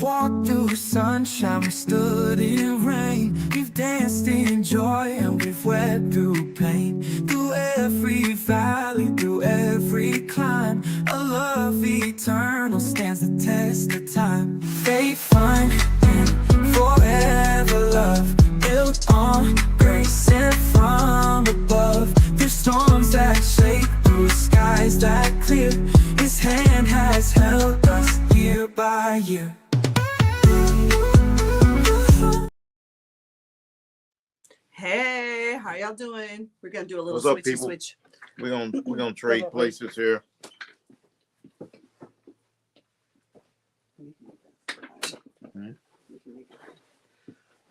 walked through sunshine, we stood in rain. We've danced in joy and we've wept through pain. Through every valley, through every climb, a love eternal stands the test of time. Faith, fun, and forever love, built on grace sent from above. Through storms that shake, through skies that clear, His hand has held us year by year. Hey, how y'all doing? We're gonna do a little What's up, switchy people? switch. We're gonna trade places here.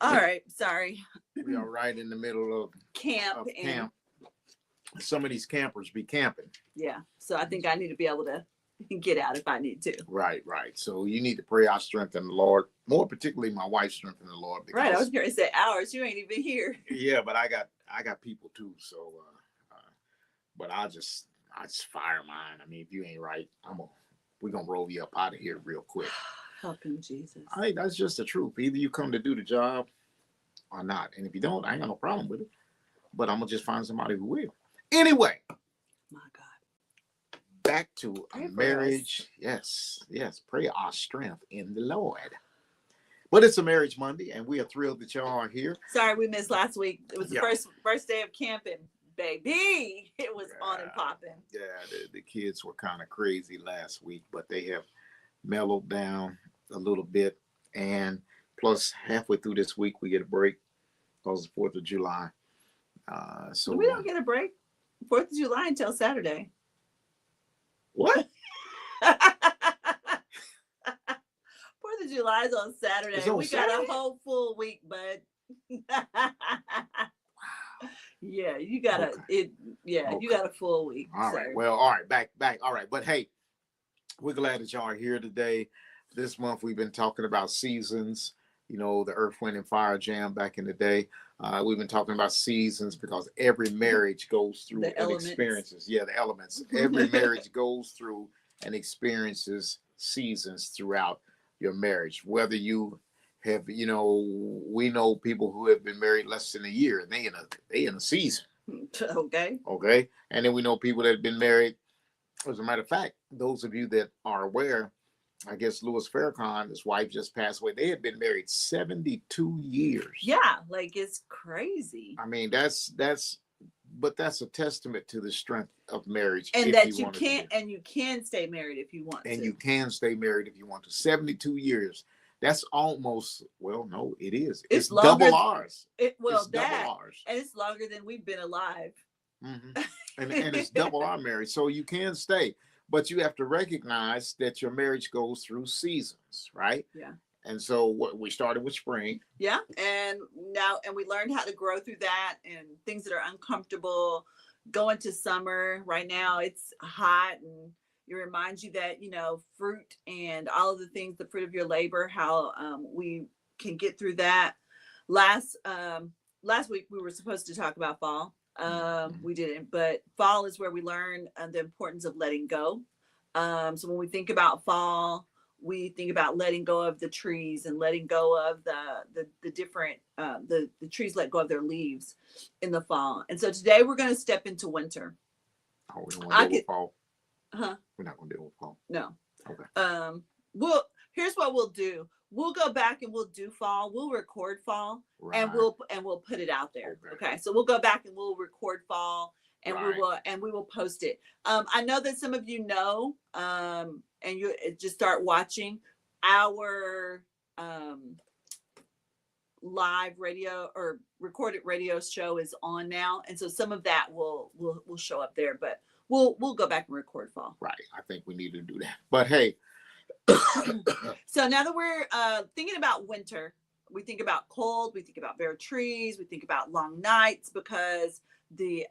All right, sorry. We are right in the middle of Camp and camp. Some of these campers be camping. yeah, so I think I need to be able to get out if I need to. Right. So you need to pray our strength in the Lord. More particularly my wife's strength in the Lord. Because, Right, I was gonna say ours. You ain't even here. yeah, but I got people too. So, but I just fire mine. I mean, if you ain't right, we're gonna roll you up out of here real quick. Help him, Jesus. That's just the truth. Either you come to do the job or not. And if you don't, I ain't got no problem with it. But I'm gonna just find somebody who will. Anyway. My God. Back to Pray a for marriage. Yes. Pray our strength in the Lord. But it's a marriage Monday, and we are thrilled that y'all are here. Sorry we missed last week. It was the Yeah. first day of camping, baby. It was on and popping. Yeah, the kids were kind of crazy last week, but they have mellowed down a little bit. And plus, halfway through this week, we get a break because it's 4th of July. So We don't get a break 4th of July until Saturday. What? 4th of July is on Saturday. It's on We Saturday? got a whole full week, bud. Yeah, you got Okay. you got a full week. All right. Well, all right. Back. All right. But hey, we're glad that y'all are here today. This month we've been talking about seasons. You know, the Earth, Wind, and Fire jam back in the day. We've been talking about seasons because every marriage goes through and experiences. Yeah, the elements. Every marriage goes through and experiences seasons throughout your marriage. Whether you have, we know people who have been married less than a year and they in a season. Okay. Okay. And then we know people that have been married. As a matter of fact, those of you that are aware, I guess Louis Farrakhan, his wife just passed away. They had been married 72 years. Yeah, like it's crazy. I mean, that's a testament to the strength of marriage. And that you can stay married if you want to. And you can stay married if you want to. 72 years. That's almost, well, no, it is. It's double ours. Double ours. And it's longer than we've been alive. Mm-hmm. And it's double our marriage. So you can stay. But you have to recognize that your marriage goes through seasons, right? Yeah. And so we started with spring. Yeah. And we learned how to grow through that and things that are uncomfortable. Going to summer right now, it's hot and it reminds you that, fruit and all of the things, the fruit of your labor, how we can get through that. Last week we were supposed to talk about fall. We didn't, but fall is where we learn the importance of letting go. So when we think about fall, we think about letting go of the trees and letting go of the different, the trees let go of their leaves in the fall. And so today we're going to step into winter. Oh, we don't want to deal with fall. Huh? We're not going to deal with fall. No. Okay. Here's what we'll do. We'll go back and we'll do fall. We'll record fall, right. and we'll put it out there. Okay. So we'll go back and we'll record fall, and right. we will post it. I know that some of you know, and you just start watching our live radio or recorded radio show is on now, and so some of that will show up there. But we'll go back and record fall. Right. I think we need to do that. But hey. So now that we're thinking about winter, we think about cold, we think about bare trees, we think about long nights because the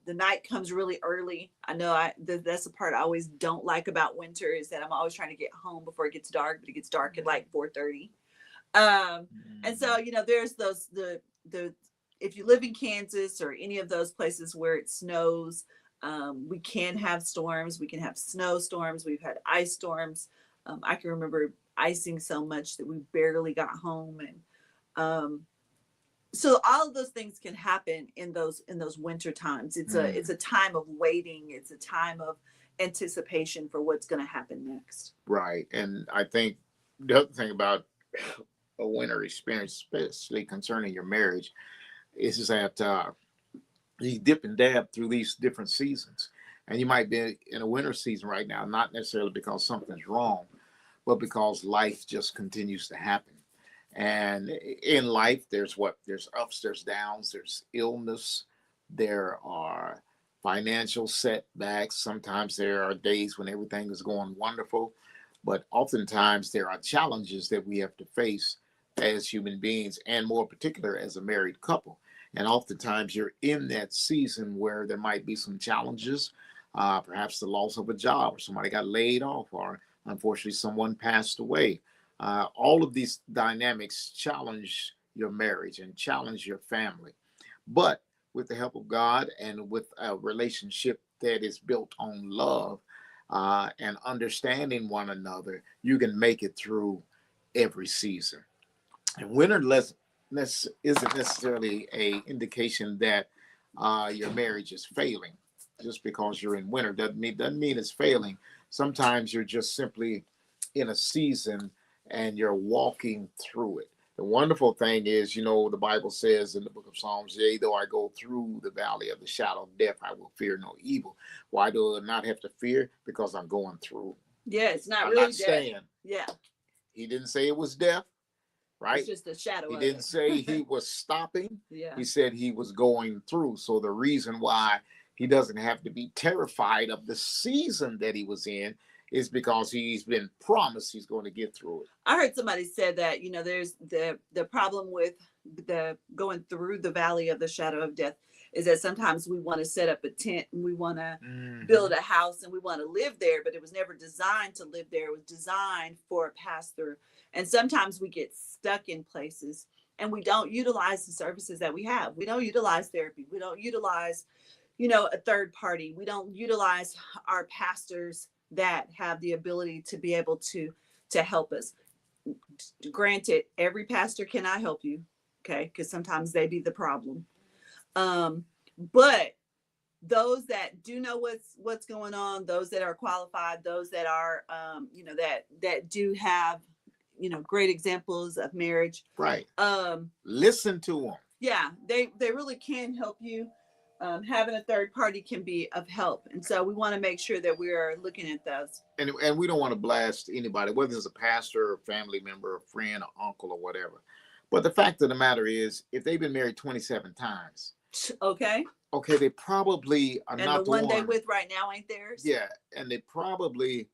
night comes really early. I know that's the part I always don't like about winter is that I'm always trying to get home before it gets dark, but it gets dark at like 4:30. And so there's the if you live in Kansas or any of those places where it snows, we can have storms. We can have snowstorms. We've had ice storms. I can remember icing so much that we barely got home. And so all of those things can happen in those winter times. It's a time of waiting. It's a time of anticipation for what's going to happen next. Right. And I think the other thing about a winter experience, especially concerning your marriage, is that you dip and dab through these different seasons. And you might be in a winter season right now, not necessarily because something's wrong, but because life just continues to happen. And in life, there's ups, there's downs, there's illness, there are financial setbacks. Sometimes there are days when everything is going wonderful, but oftentimes there are challenges that we have to face as human beings, and more particular as a married couple. And oftentimes you're in that season where there might be some challenges, perhaps the loss of a job, or somebody got laid off, or unfortunately someone passed away. All of these dynamics challenge your marriage and challenge your family. But with the help of God and with a relationship that is built on love and understanding one another, you can make it through every season. And winter isn't necessarily a indication that your marriage is failing. Just because you're in winter doesn't mean it's failing. Sometimes you're just simply in a season and you're walking through it. The wonderful thing is, the Bible says in the book of Psalms, yea, though I go through the valley of the shadow of death, I will fear no evil. Why do I not have to fear? Because I'm going through. Yeah, it's not I'm really not death. staying. Yeah. He didn't say it was death, right? It's just a shadow. He of didn't it. say he was stopping. Yeah. He said he was going through. So the reason why he doesn't have to be terrified of the season that he was in is because he's been promised he's going to get through it. I heard somebody said that, there's the problem with the going through the valley of the shadow of death is that sometimes we want to set up a tent and we want to build a house and we want to live there, but it was never designed to live there. It was designed for a pass through. And sometimes we get stuck in places and we don't utilize the services that we have. We don't utilize therapy. We don't utilize, a third party. We don't utilize our pastors that have the ability to be able to help us. Granted, every pastor cannot help you, okay? Because sometimes they be the problem. But those that do know what's going on, those that are qualified, those that are, that do have, great examples of marriage. Right. Listen to them. Yeah, they really can help you. Having a third party can be of help. And so we want to make sure that we are looking at those. And we don't want to blast anybody, whether it's a pastor, a family member, a friend, or uncle, or whatever. But the fact of the matter is, if they've been married 27 times, okay, they probably are and not the one they with right now ain't theirs. Yeah, and they're probably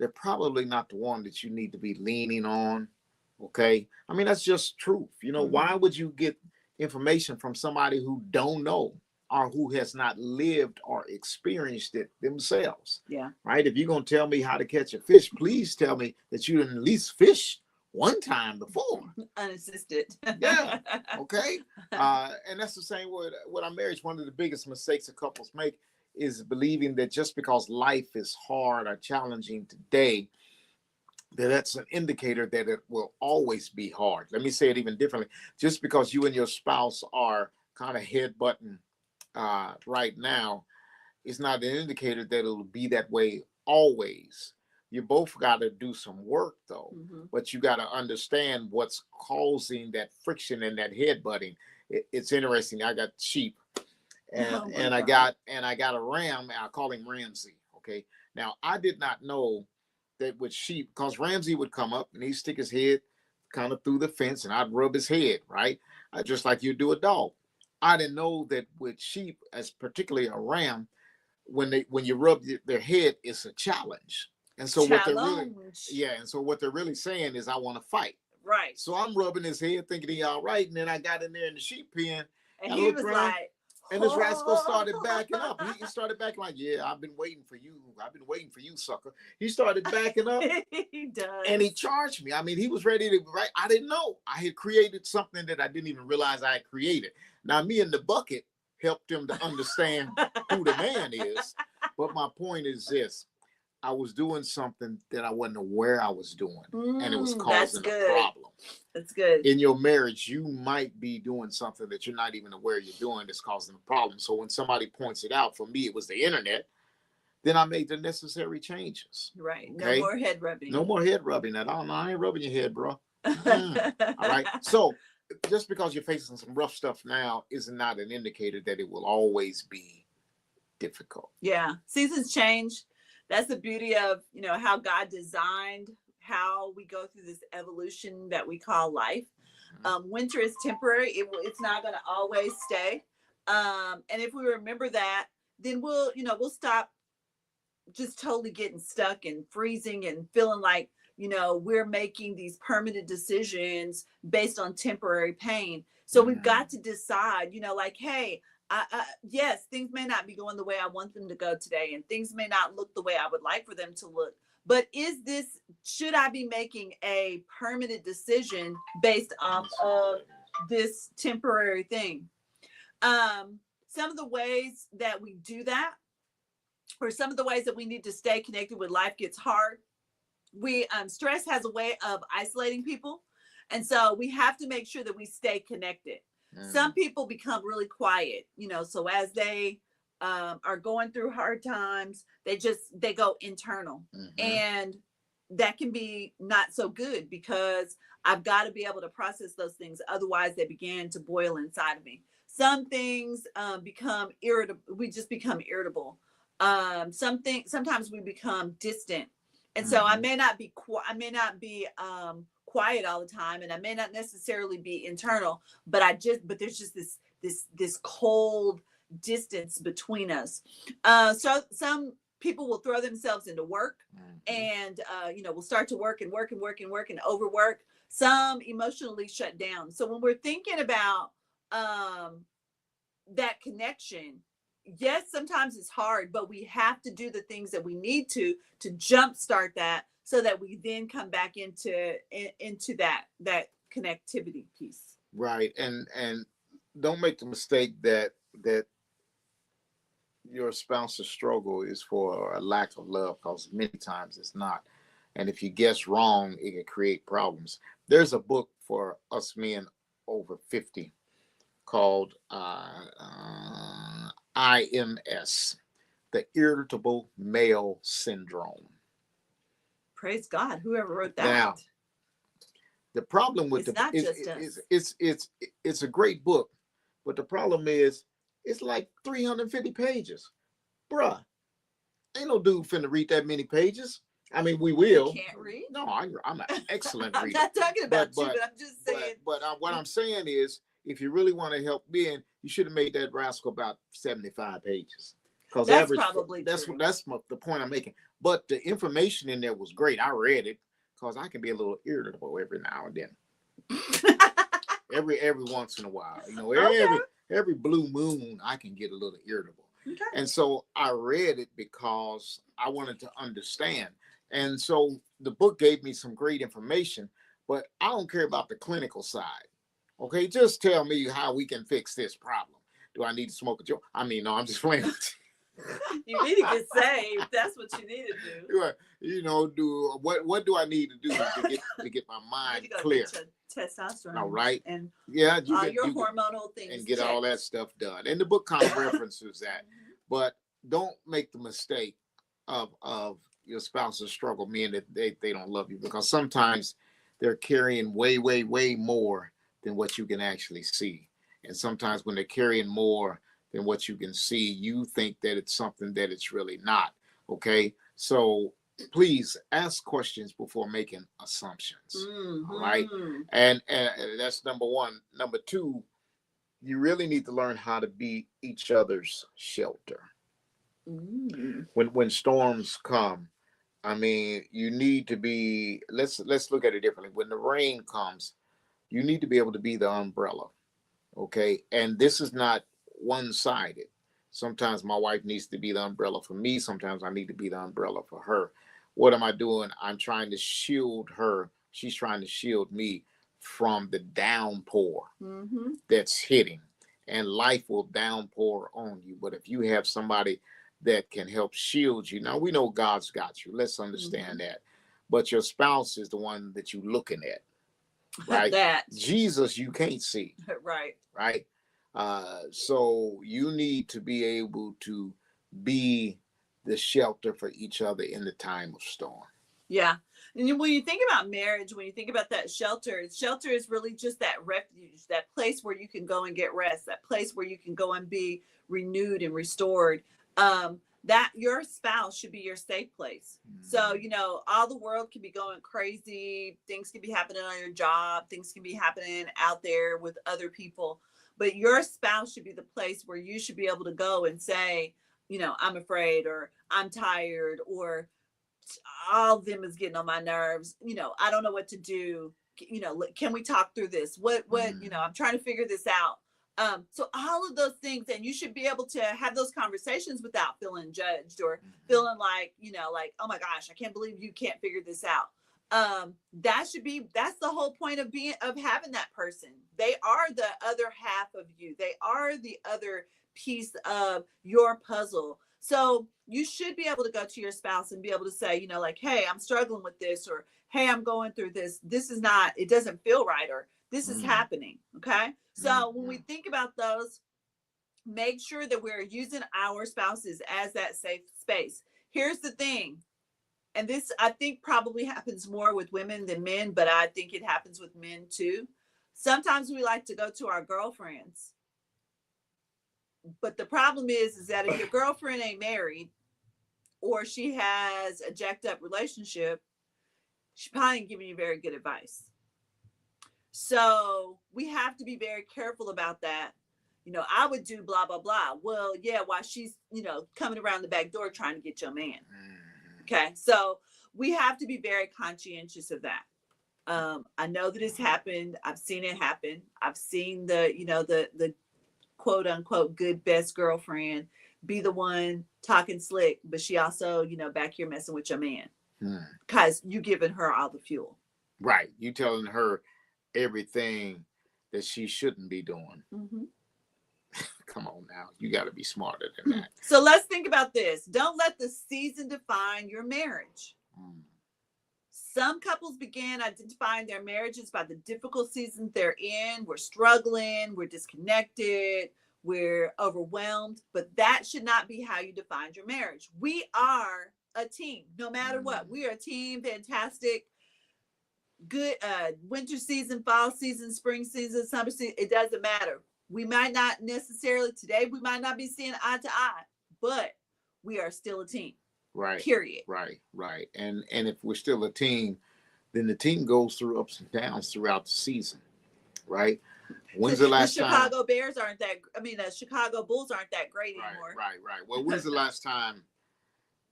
not the one that you need to be leaning on. Okay, I mean, that's just truth. Why would you get information from somebody who don't know or who has not lived or experienced it themselves? Yeah. Right. If you're going to tell me how to catch a fish, please tell me that you didn't at least fish one time before. Unassisted. Yeah. Okay. And that's the same with our marriage. One of the biggest mistakes that couples make is believing that just because life is hard or challenging today, that's an indicator that it will always be hard. Let me say it even differently. Just because you and your spouse are kind of headbutting right now, is not an indicator that it'll be that way always. You both got to do some work though, but you got to understand what's causing that friction and that headbutting. It's interesting. I got sheep, and I got a ram. I call him Ramsey. Okay, now I did not know that with sheep, because Ramsey would come up and he'd stick his head kind of through the fence, and I'd rub his head, right, just like you do a dog. I didn't know that with sheep, as particularly a ram, when you rub their head, it's a challenge. And so what they're really saying is, I want to fight. Right. So I'm rubbing his head, thinking he all right, and then I got in there in the sheep pen, and he was around, like, and this rascal started backing up. He started backing like, yeah, I've been waiting for you. I've been waiting for you, sucker. He started backing up. He does. And he charged me. I mean, he was ready to, right? I didn't know. I had created something that I didn't even realize I had created. Now, me and the bucket helped him to understand who the man is. But my point is this. I was doing something that I wasn't aware I was doing, and it was That's causing a good. problem. That's good. In your marriage, you might be doing something that you're not even aware you're doing that's causing a problem. So when somebody points it out, for me, it was the internet. Then I made the necessary changes. Right. Okay? No more head rubbing. No more head rubbing at all. No, I ain't rubbing your head, bro. All right. So just because you're facing some rough stuff now is not an indicator that it will always be difficult. Yeah. Seasons change. That's the beauty of, how God designed how we go through this evolution that we call life. Winter is temporary. It's not going to always stay. And if we remember that, then we'll stop just totally getting stuck and freezing and feeling like, we're making these permanent decisions based on temporary pain. So we've got to decide, like, hey, yes, things may not be going the way I want them to go today, and things may not look the way I would like for them to look. But should I be making a permanent decision based off of this temporary thing? Some of the ways that we do that, or some of the ways that we need to stay connected when life gets hard, stress has a way of isolating people. And so we have to make sure that we stay connected. Some people become really quiet, so as they are going through hard times, they go internal. And that can be not so good, because I've got to be able to process those things. Otherwise, they begin to boil inside of me. Some things become irritable. We just become irritable. Sometimes we become distant. And so I may not be quiet all the time, and I may not necessarily be internal, but there's just this cold distance between us. So some people will throw themselves into work, and will start to work and work and work and work and overwork. Some emotionally shut down. So when we're thinking about that connection, yes, sometimes it's hard, but we have to do the things that we need to jumpstart that, so that we then come back into that connectivity piece. Right. And don't make the mistake that your spouse's struggle is for a lack of love, because many times it's not. And if you guess wrong, it can create problems. There's a book for us men over 50 called IMS, the Irritable Male Syndrome. Praise God, whoever wrote that. Now, the problem with it's a great book, but the problem is it's like 350 pages. Bruh, ain't no dude finna read that many pages. I mean, we will. You can't read? No, I'm an excellent reader. I'm not talking about you, but I'm just saying. But what I'm saying is, if you really want to help men, you should have made that rascal about 75 pages. Because that's probably that's true. That's the point I'm making. But the information in there was great. I read it because I can be a little irritable every now and then. every once in a while, every blue moon, I can get a little irritable. Okay. And so I read it because I wanted to understand. And so the book gave me some great information, but I don't care about the clinical side. Okay, just tell me how we can fix this problem. Do I need to smoke a joint? I mean, no, I'm just playing with you. You need to get saved. That's what you need to do. What do I need to do to get my mind clear? Testosterone. All right. And your hormonal things. And get all that stuff done. And the book kind of references that. But don't make the mistake of your spouse's struggle, meaning that they don't love you, because sometimes they're carrying way, way, way more than what you can actually see. And sometimes when they're carrying more than what you can see, you think that it's something that it's really not. Okay. So please ask questions before making assumptions. All right. And that's number one. Number two, you really need to learn how to be each other's shelter. When storms come, I mean, you need to be, let's look at it differently. When the rain comes, you need to be able to be the umbrella. Okay. And this is not one-sided. Sometimes my wife needs to be the umbrella for me. Sometimes I need to be the umbrella for her. What am I doing? I'm trying to shield her. She's trying to shield me from the downpour that's hitting. And life will downpour on you. But if you have somebody that can help shield you. Now we know God's got you. Let's understand that. But your spouse is the one that you're looking at, right? That Jesus you can't see, right. right? So you need to be able to be the shelter for each other in the time of storm. Yeah. And when you think about marriage, when you think about that shelter is really just that refuge, that place where you can go and get rest, that place where you can go and be renewed and restored. That your spouse should be your safe place. So, all the world can be going crazy. Things can be happening on your job. Things can be happening out there with other people. But your spouse should be the place where you should be able to go and say, I'm afraid, or I'm tired, or all of them is getting on my nerves. I don't know what to do. Can we talk through this? What, I'm trying to figure this out. So all of those things, and you should be able to have those conversations without feeling judged or feeling like, like, oh my gosh, I can't believe you can't figure this out. That's the whole point of having that person. They are the other half of you. They are the other piece of your puzzle. So you should be able to go to your spouse and be able to say, like, hey, I'm struggling with this, or hey, I'm going through this. This is not, it doesn't feel right, or this is happening. Okay. So when we think about those, make sure that we're using our spouses as that safe space. Here's the thing. And this, I think, probably happens more with women than men, but I think it happens with men too. Sometimes we like to go to our girlfriends. But the problem is that if your girlfriend ain't married, or she has a jacked up relationship, she probably ain't giving you very good advice. So we have to be very careful about that. I would do blah, blah, blah. Well, yeah, while she's, coming around the back door trying to get your man. Okay. So we have to be very conscientious of that. I know that it's happened. I've seen it happen. I've seen the quote unquote good best girlfriend be the one talking slick, but she also, back here messing with your man because you giving her all the fuel. Right. You telling her everything that she shouldn't be doing. Come on now. You got to be smarter than that. So let's think about this. Don't let the season define your marriage. Some couples begin identifying their marriages by the difficult seasons they're in. We're struggling, we're disconnected, we're overwhelmed, but that should not be how you define your marriage. We are a team, no matter what. We are a team, fantastic, good winter season, fall season, spring season, summer season. It doesn't matter. We might not necessarily today, we might not be seeing eye to eye, but we are still a team. Right. Period. Right. And if we're still a team, then the team goes through ups and downs throughout the season. Right. When's the last time? The Chicago Bears aren't that, the Chicago Bulls aren't that great anymore. Right. Well, when's the last time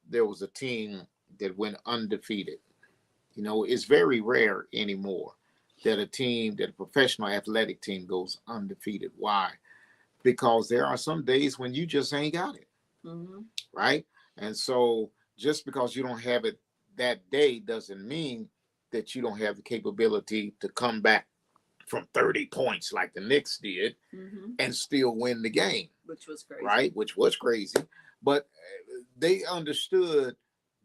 there was a team that went undefeated? It's very rare anymore that a professional athletic team goes undefeated. Why? Because there are some days when you just ain't got it. Right. And so just because you don't have it that day doesn't mean that you don't have the capability to come back from 30 points like the Knicks did and still win the game. Which was crazy. Right? Which was crazy. But they understood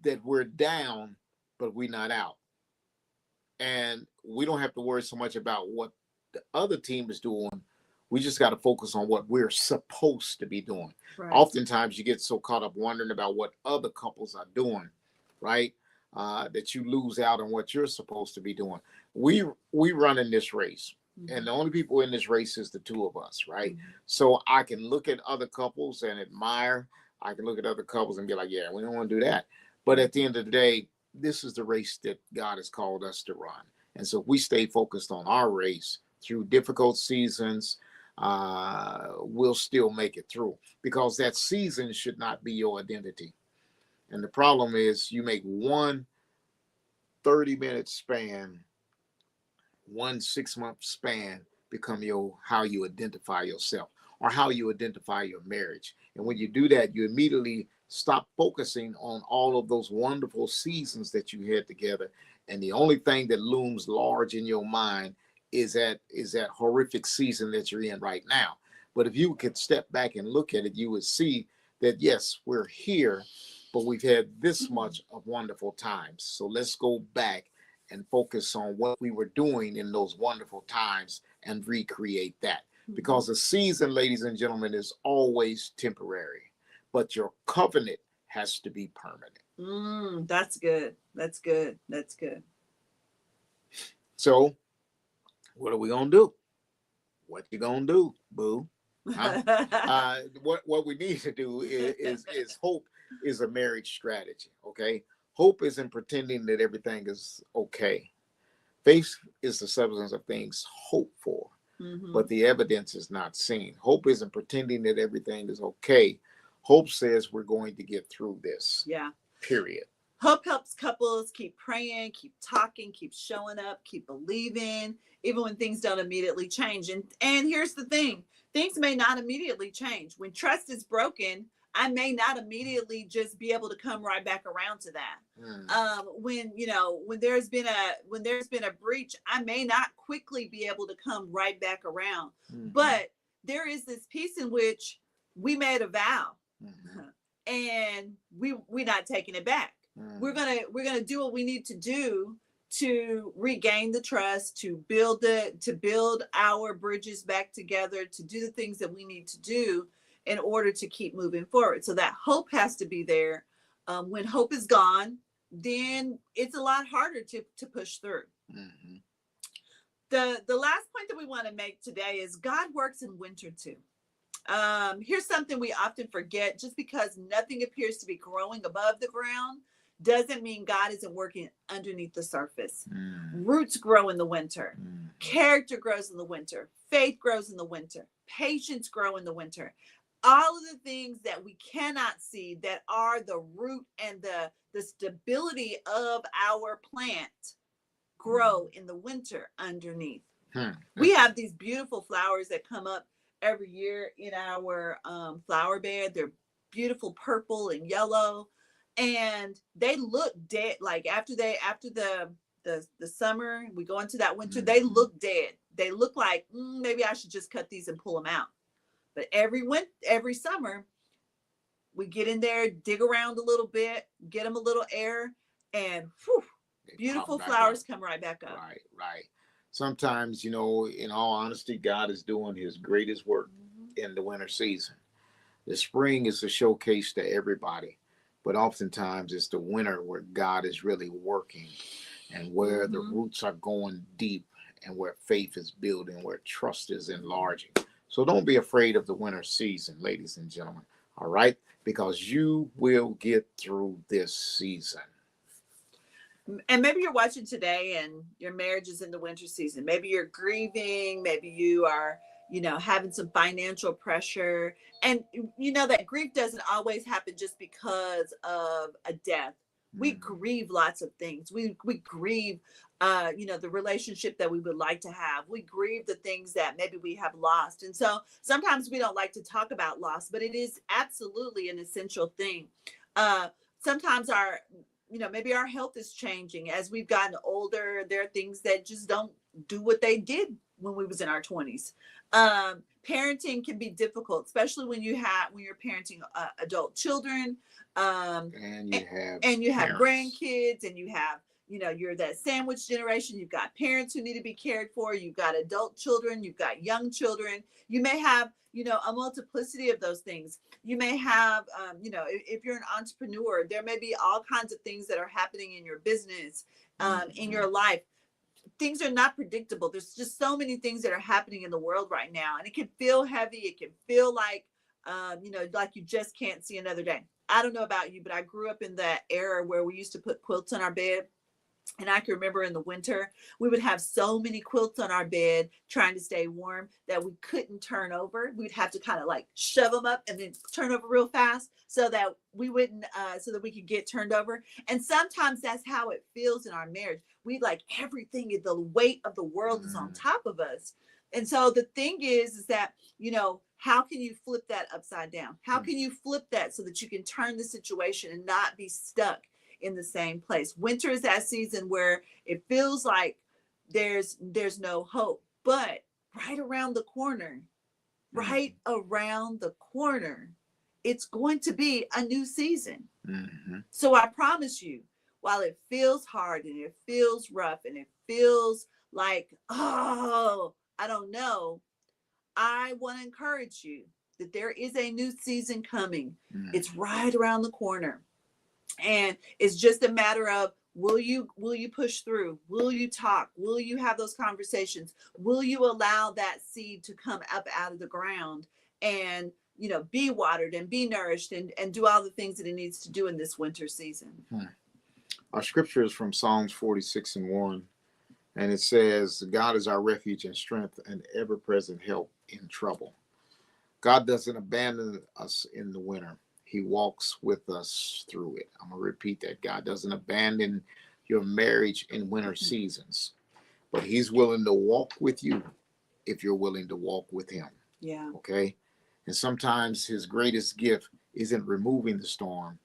that we're down, but we're not out. And we don't have to worry so much about what the other team is doing. We just got to focus on what we're supposed to be doing. Right. Oftentimes you get so caught up wondering about what other couples are doing, right? That you lose out on what you're supposed to be doing. We run in this race, and the only people in this race is the two of us, right? So I can look at other couples and admire. I can look at other couples and be like, yeah, we don't want to do that. But at the end of the day, this is the race that God has called us to run. And so if we stay focused on our race through difficult seasons, we'll still make it through, because that season should not be your identity. And the problem is you make one 30-minute span, 1 6-month span become how you identify yourself or how you identify your marriage. And when you do that, you immediately stop focusing on all of those wonderful seasons that you had together. And the only thing that looms large in your mind is that horrific season that you're in right now. But if you could step back and look at it, you would see that yes, we're here, but we've had this Mhm. much of wonderful times. So let's go back and focus on what we were doing in those wonderful times and recreate that. Mhm. Because the season, ladies and gentlemen, is always temporary, but your covenant has to be permanent. That's good. That's good. That's good. So what are we gonna do? What you gonna do, boo? Huh? What we need to do is hope is a marriage strategy. Okay, hope isn't pretending that everything is okay. Faith is the substance of things hoped for, but Hmm. the evidence is not seen. Hope isn't pretending that everything is okay. Hope says we're going to get through this. Yeah. Period. Hope helps couples keep praying, keep talking, keep showing up, keep believing, even when things don't immediately change. And here's the thing: things may not immediately change. When trust is broken, I may not immediately just be able to come right back around to that. Mm, When when there's been a breach, I may not quickly be able to come right back around. mhm, But there is this piece in which we made a vow, mhm, and we're not taking it back. we're mm, gonna we're gonna do what we need to do to regain the trust, to build our bridges back together, to do the things that we need to do in order to keep moving forward. So that hope has to be there. When hope is gone, then it's a lot harder to push through. mhm, The last point that we want to make today is God works in winter too. Here's something we often forget: just because nothing appears to be growing above the ground doesn't mean God isn't working underneath the surface. mm, Roots grow in the winter, mm, character grows in the winter, faith grows in the winter, patience grow in the winter. All of the things that we cannot see, that are the root and the stability of our plant, grow in the winter underneath. mm, We have these beautiful flowers that come up every year in our flower bed. They're beautiful purple and yellow, and they look dead. Like after the summer, we go into that winter. They mhm, look dead. They look like maybe I should just cut these and pull them out. But every summer, we get in there, dig around a little bit, get them a little air, and whew, they pop beautiful back up. flowers come right back up. Right, right. Sometimes, in all honesty, God is doing his greatest work Mhm. in the winter season. The spring is a showcase to everybody, but oftentimes it's the winter where God is really working and where the Mhm. roots are going deep and where faith is building, where trust is enlarging. So don't be afraid of the winter season, ladies and gentlemen. All right? Because you will get through this season. And maybe you're watching today and your marriage is in the winter season. Maybe you're grieving, maybe you are, having some financial pressure. And that grief doesn't always happen just because of a death. We Mhm. grieve lots of things. We grieve the relationship that we would like to have. We grieve the things that maybe we have lost. And so sometimes we don't like to talk about loss, but it is absolutely an essential thing. Sometimes maybe our health is changing as we've gotten older. There are things that just don't do what they did when we was in our 20s. Parenting can be difficult, especially when you're parenting adult children. um, And and, you have and you have parents. grandkids, and you're that sandwich generation. You've got parents who need to be cared for, you've got adult children, you've got young children. You may have a multiplicity of those things. You may have, if you're an entrepreneur, there may be all kinds of things that are happening in your business, in Mhm. your life. Things are not predictable. There's just so many things that are happening in the world right now, and it can feel heavy. It can feel like you just can't see another day. I don't know about you, but I grew up in that era where we used to put quilts on our bed. And I can remember in the winter, we would have so many quilts on our bed trying to stay warm that we couldn't turn over. We'd have to kind of like shove them up and then turn over real fast so that we wouldn't, so that we could get turned over. And sometimes that's how it feels in our marriage. We like everything, the weight of the world is on Mm, top of us. And so the thing is that, how can you flip that upside down? How mm, can you flip that so that you can turn the situation and not be stuck in the same place? Winter is that season where it feels like there's no hope, but right around the corner, mm, right around the corner it's going to be a new season. Mm-hmm. So I promise you, while it feels hard and it feels rough and it feels like, oh, I don't know, I want to encourage you that there is a new season coming. Mm-hmm. It's right around the corner. And it's just a matter of, will you push through? Will you talk? Will you have those conversations? Will you allow that seed to come up out of the ground and, you know, be watered and be nourished and do all the things that it needs to do in this winter season? Our scripture is from Psalms 46:1, and it says, God is our refuge and strength and ever-present help in trouble. God doesn't abandon us in the winter. He walks with us through it. I'm going to repeat that. God doesn't abandon your marriage in winter seasons, but he's willing to walk with you if you're willing to walk with him. Yeah. Okay? And sometimes his greatest gift isn't removing the storm.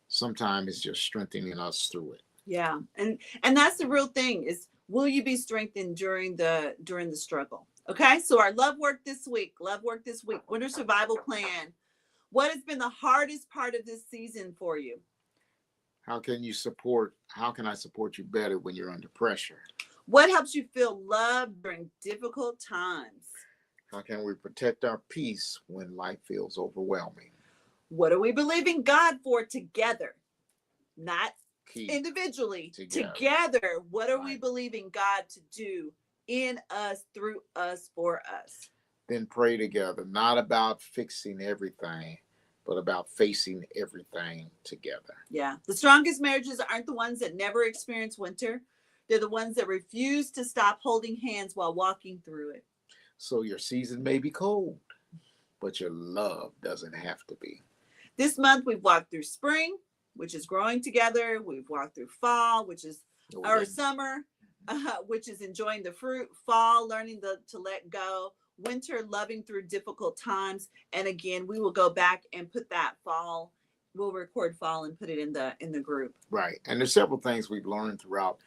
Sometimes it's just strengthening us through it. Yeah. And that's the real thing is, will you be strengthened during the struggle? Okay? So our love work this week, winter survival plan. What has been the hardest part of this season for you? How can I support you better when you're under pressure? What helps you feel loved during difficult times? How can we protect our peace when life feels overwhelming? What are we believing God for together? Not Keep individually. together. Together, what are we Right. believing God to do in us, through us, for us? Then pray together, not about fixing everything, but about facing everything together. Yeah. The strongest marriages aren't the ones that never experience winter. They're the ones that refuse to stop holding hands while walking through it. So your season may be cold, but your love doesn't have to be. This month, we've walked through spring, which is growing together. We've walked through fall, which is our summer, which is enjoying the fruit. Fall, learning to let go. Winter, loving through difficult times. And again, we will go back and put that fall. We'll record fall and put it in the group. Right. And there's several things we've learned throughout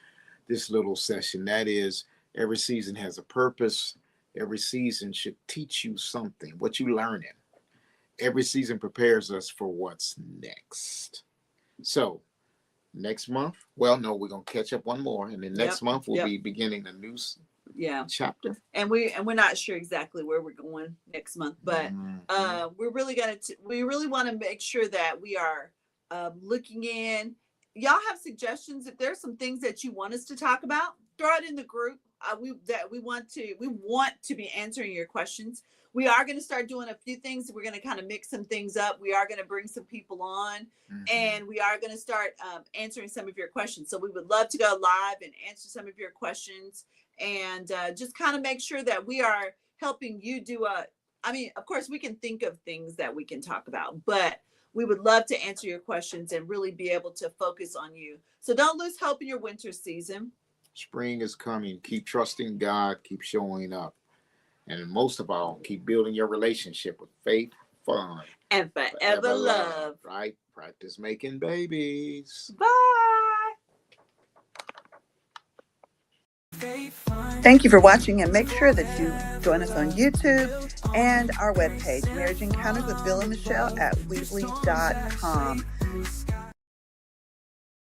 this little session. That is, every season has a purpose. Every season should teach you something. What you learning. Every season prepares us for what's next. So next month, well, no, we're going to catch up one more. And then next month, we'll be beginning a new chapter. And we're not sure exactly where we're going next month, but we really want to make sure that we are looking in. Y'all have suggestions. If there's some things that you want us to talk about, throw it in the group. We want to be answering your questions. We are going to start doing a few things. We're going to kind of mix some things up. We are going to bring some people on, and we are going to start answering some of your questions. So we would love to go live and answer some of your questions, and just kind of make sure that we are helping you do of course, we can think of things that we can talk about, but we would love to answer your questions and really be able to focus on you. So don't lose hope in your winter season. Spring is coming. Keep trusting God. Keep showing up. And most of all, keep building your relationship with faith, fun, and forever love. Right? Practice making babies. Bye. Thank you for watching, and make sure that you join us on YouTube and our webpage, Marriage Encounters with Bill and Michelle at Weebly.com.